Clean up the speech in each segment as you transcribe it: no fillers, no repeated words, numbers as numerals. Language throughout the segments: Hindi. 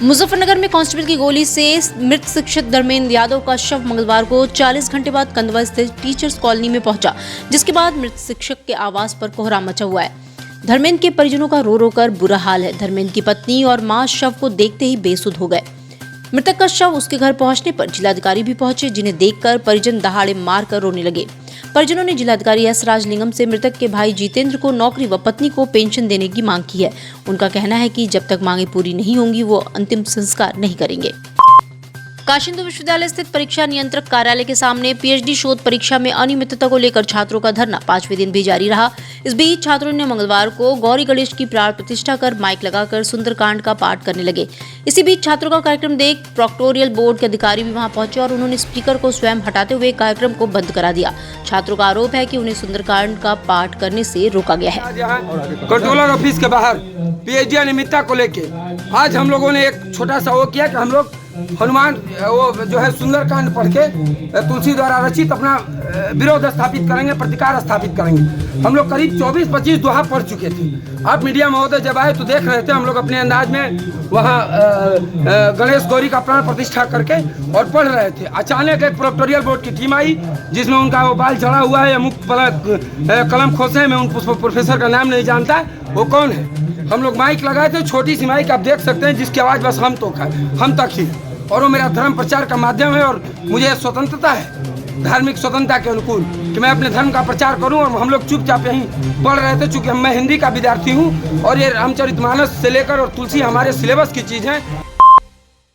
मुजफ्फरनगर में कांस्टेबल की गोली से मृत शिक्षक धर्मेंद्र यादव का शव मंगलवार को 40 घंटे बाद कंदवा स्थित टीचर्स कॉलोनी में पहुंचा, जिसके बाद मृत शिक्षक के आवास पर कोहराम मचा हुआ है। धर्मेंद्र के परिजनों का रो रो कर बुरा हाल है। धर्मेंद्र की पत्नी और मां शव को देखते ही बेसुध हो गए। मृतक का शव उसके घर पहुंचने पर जिलाधिकारी भी पहुंचे, जिन्हें देखकर परिजन दहाड़े मारकर रोने लगे। परिजनों ने जिलाधिकारी एस राजलिंगम से मृतक के भाई जितेंद्र को नौकरी व पत्नी को पेंशन देने की मांग की है। उनका कहना है कि जब तक मांगे पूरी नहीं होंगी वो अंतिम संस्कार नहीं करेंगे। काशी हिंदू विश्वविद्यालय स्थित परीक्षा नियंत्रक कार्यालय के सामने पीएचडी शोध परीक्षा में अनियमितता को लेकर छात्रों का धरना 5वें दिन भी जारी रहा। इस बीच छात्रों ने मंगलवार को गौरी गणेश की प्राण प्रतिष्ठा कर माइक लगाकर सुंदरकांड का पाठ करने लगे। इसी बीच छात्रों का कार्यक्रम देख प्रोक्टोरियल बोर्ड के अधिकारी भी वहां पहुंचे और उन्होंने स्पीकर को स्वयं हटाते हुए कार्यक्रम को बंद करा दिया। छात्रों का आरोप है कि उन्हें सुंदरकांड का पाठ करने से रोका गया है। कंट्रोलर ऑफिस के बाहर पीएचडी अनियमितता को लेके आज हम लोगों ने एक छोटा सा वो किया कि हम लोग हनुमान वो जो है सुंदरकांड पढ़ के तुलसी द्वारा रचित अपना विरोध स्थापित करेंगे, प्रतिकार स्थापित करेंगे। हम लोग करीब 24-25 दोहा पढ़ चुके थे। आप मीडिया महोदय जब आए तो देख रहे थे, हम लोग अपने अंदाज में वहाँ गणेश गौरी का प्राण प्रतिष्ठा करके और पढ़ रहे थे। अचानक एक प्रोक्टोरियल बोर्ड की टीम आई, जिसमें उनका वो बाल चढ़ा हुआ है, मुक्त कलम खोसे में, उन प्रोफेसर का नाम नहीं जानता वो कौन है। हम लोग माइक लगाए थे, छोटी सी माइक, आप देख सकते हैं, जिसकी आवाज़ बस हम तक ही, और वो मेरा धर्म प्रचार का माध्यम है और मुझे स्वतंत्रता है, धार्मिक स्वतंत्रता के अनुकूल, कि मैं अपने धर्म का प्रचार करूं। और हम लोग चुपचाप यहीं पढ़ रहे थे, चूँकि मैं हिंदी का विद्यार्थी हूं और ये रामचरितमानस से लेकर और तुलसी हमारे सिलेबस की चीज़ है।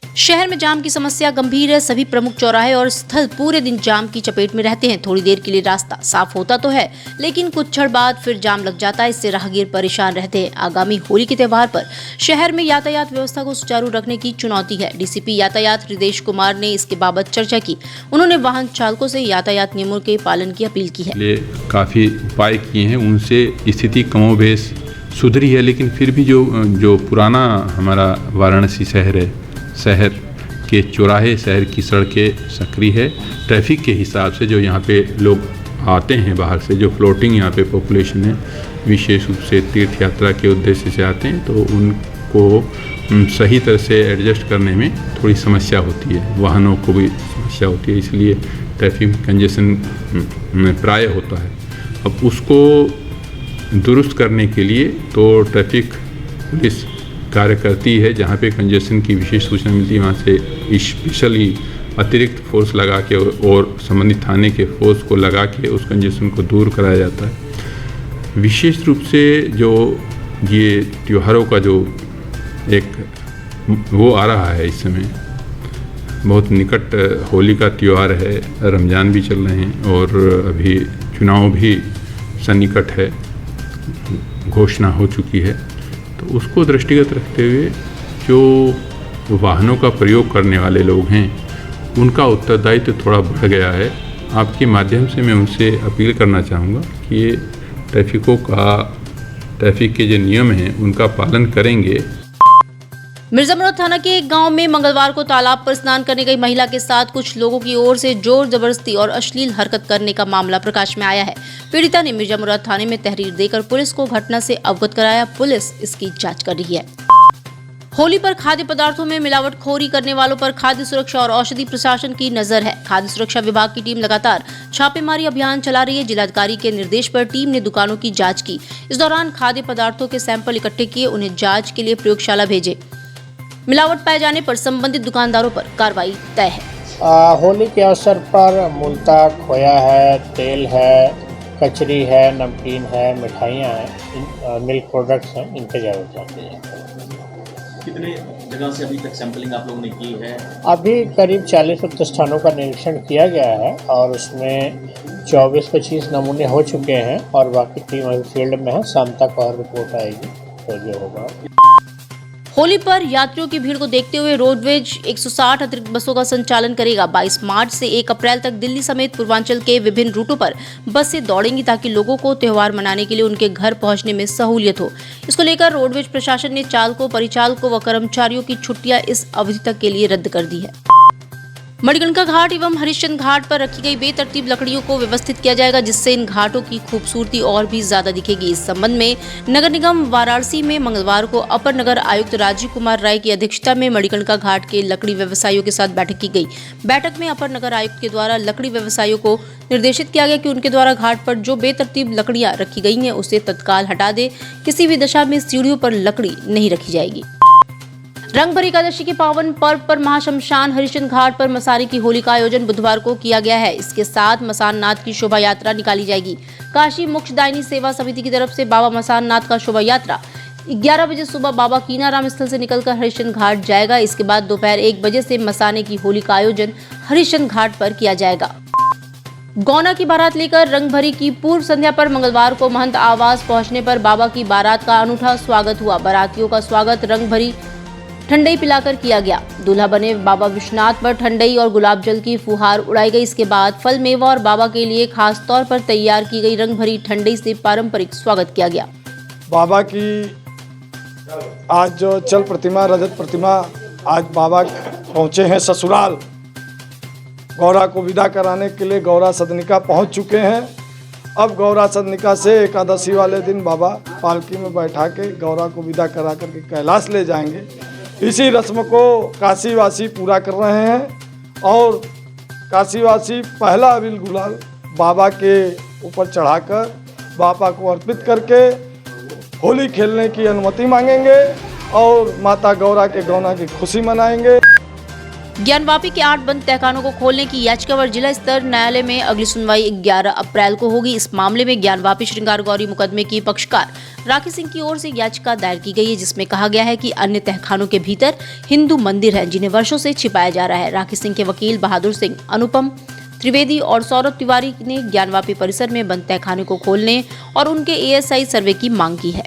शहर में जाम की समस्या गंभीर है। सभी प्रमुख चौराहे और स्थल पूरे दिन जाम की चपेट में रहते हैं। थोड़ी देर के लिए रास्ता साफ होता तो है, लेकिन कुछ क्षण बाद फिर जाम लग जाता है। इससे राहगीर परेशान रहते हैं। आगामी होली के त्यौहार पर शहर में यातायात व्यवस्था को सुचारू रखने की चुनौती है। डीसीपी यातायात हृदेश कुमार ने इसके बाबत चर्चा की। उन्होंने वाहन चालकों से यातायात नियमों के पालन की अपील की है। काफी उपाय किए हैं, उनसे स्थिति कमोबेश सुधरी है, लेकिन फिर भी जो पुराना हमारा वाराणसी शहर है, शहर के चौराहे, शहर की सड़कें सक्रिय है। ट्रैफिक के हिसाब से जो यहाँ पे लोग आते हैं बाहर से, जो फ्लोटिंग यहाँ पे पॉपुलेशन है, विशेष रूप से तीर्थ यात्रा के उद्देश्य से आते हैं, तो उनको सही तरह से एडजस्ट करने में थोड़ी समस्या होती है। वाहनों को भी समस्या होती है, इसलिए ट्रैफिक कंजेशन में प्राय होता है। अब उसको दुरुस्त करने के लिए तो ट्रैफिक पुलिस कार्य करती है। जहाँ पे कंजेशन की विशेष सूचना मिलती है, वहाँ से स्पेशली अतिरिक्त फोर्स लगा के और संबंधित थाने के फोर्स को लगा के उस कंजेशन को दूर कराया जाता है। विशेष रूप से जो ये त्योहारों का जो एक वो आ रहा है, इस समय बहुत निकट होली का त्यौहार है, रमज़ान भी चल रहे हैं और अभी चुनाव भी सन्निकट है, घोषणा हो चुकी है। तो उसको दृष्टिगत रखते हुए जो वाहनों का प्रयोग करने वाले लोग हैं, उनका उत्तरदायित्व थोड़ा बढ़ गया है। आपके माध्यम से मैं उनसे अपील करना चाहूँगा कि ये ट्रैफिक के जो नियम हैं उनका पालन करेंगे। मिर्जामुराद थाना के एक गांव में मंगलवार को तालाब पर स्नान करने गई महिला के साथ कुछ लोगों की ओर से जोर जबरदस्ती और अश्लील हरकत करने का मामला प्रकाश में आया है। पीड़िता ने मिर्जामुराद थाने में तहरीर देकर पुलिस को घटना से अवगत कराया। पुलिस इसकी जांच कर रही है। होली पर खाद्य पदार्थों में मिलावटखोरी करने वालों पर खाद्य सुरक्षा और औषधि प्रशासन की नजर है। खाद्य सुरक्षा विभाग की टीम लगातार छापेमारी अभियान चला रही है। जिलाधिकारी के निर्देश पर टीम ने दुकानों की जाँच की। इस दौरान खाद्य पदार्थों के सैंपल इकट्ठे किए, उन्हें जाँच के लिए प्रयोगशाला भेजे। मिलावट पाए जाने पर संबंधित दुकानदारों पर कार्रवाई तय है। होली के अवसर पर मूलतः खोया है, तेल है, कचरी है, नमकीन है, मिठाइयाँ हैं, मिल्क प्रोडक्ट्स हैं, इन पे ज़्यादा जाती है। कितने जगह से अभी तक सैंपलिंग आप लोगों ने की है? अभी करीब 40 प्रतिष्ठानों का निरीक्षण किया गया है और उसमें 24-25 नमूने हो चुके हैं और बाकी टीम अभी फील्ड में है। शाम तक और रिपोर्ट आएगी तो जो होगा। होली पर यात्रियों की भीड़ को देखते हुए रोडवेज 160 अतिरिक्त बसों का संचालन करेगा। 22 मार्च से 1 अप्रैल तक दिल्ली समेत पूर्वांचल के विभिन्न रूटों पर बसें दौड़ेंगी, ताकि लोगों को त्योहार मनाने के लिए उनके घर पहुंचने में सहूलियत हो। इसको लेकर रोडवेज प्रशासन ने चालकों, परिचालकों व कर्मचारियों की छुट्टियां इस अवधि तक के लिए रद्द कर दी है। मणिकर्णिका घाट एवं हरिश्चंद्र घाट पर रखी गई बेतरतीब लकड़ियों को व्यवस्थित किया जाएगा, जिससे इन घाटों की खूबसूरती और भी ज्यादा दिखेगी। इस संबंध में नगर निगम वाराणसी में मंगलवार को अपर नगर आयुक्त राजीव कुमार राय की अध्यक्षता में मणिकर्णिका घाट के लकड़ी व्यवसायियों के साथ बैठक की गई। बैठक में अपर नगर आयुक्त के द्वारा लकड़ी व्यवसायियों को निर्देशित किया गया कि उनके द्वारा घाट पर जो बेतरतीब लकड़ियां रखी गई हैं उसे तत्काल हटा दे। किसी भी दशा में सीढ़ियों पर लकड़ी नहीं रखी जाएगी। रंगभरी एकादशी के पावन पर्व पर महाशमशान हरिश्चंद्र घाट पर मसारी की होली का आयोजन बुधवार को किया गया है। इसके साथ मसाननाथ की शोभा यात्रा निकाली जाएगी। काशी मोक्षदायिनी सेवा समिति की तरफ से बाबा मसाननाथ का शोभा यात्रा 11 बजे सुबह बाबा कीनाराम स्थल से निकलकर हरिश्चंद्र घाट जाएगा। इसके बाद दोपहर 1 बजे से मसाने की होली का आयोजन हरिश्चंद्र घाट पर किया जाएगा। गौना की बारात लेकर रंगभरी की पूर्व संध्या पर मंगलवार को महंत आवास पहुंचने पर बाबा की बारात का अनूठा स्वागत हुआ। बारातियों का स्वागत रंगभरी ठंडई पिलाकर किया गया। दूल्हा बने बाबा विश्वनाथ पर ठंडई और गुलाब जल की फुहार उड़ाई गई। इसके बाद फल मेवा और बाबा के लिए खास तौर पर तैयार की गई रंगभरी ठंडई से पारंपरिक स्वागत किया गया। बाबा की आज जो चल प्रतिमा रजत प्रतिमा आज बाबा पहुँचे हैं ससुराल। गौरा को विदा कराने के लिए गौरा सदनिका पहुँच चुके हैं। अब गौरा सदनिका से एकादशी वाले दिन बाबा पालकी में बैठा के गौरा को विदा करा करके कैलाश ले जाएंगे। इसी रस्म को काशीवासी पूरा कर रहे हैं और काशीवासी पहला अबील गुलाल बाबा के ऊपर चढ़ाकर बाबा को अर्पित करके होली खेलने की अनुमति मांगेंगे और माता गौरा के गौना की खुशी मनाएंगे। ज्ञानवापी के 8 बंद तहखानों को खोलने की याचिका पर जिला स्तर न्यायालय में अगली सुनवाई 11 अप्रैल को होगी। इस मामले में ज्ञानवापी श्रृंगार गौरी मुकदमे की पक्षकार राखी सिंह की ओर से याचिका दायर की गई है, जिसमें कहा गया है कि अन्य तहखानों के भीतर हिंदू मंदिर हैं, जिन्हें वर्षों से छिपाया जा रहा है। राखी सिंह के वकील बहादुर सिंह, अनुपम त्रिवेदी और सौरभ तिवारी ने ज्ञानवापी परिसर में बंद तहखाने को खोलने और उनके ASI सर्वे की मांग की है।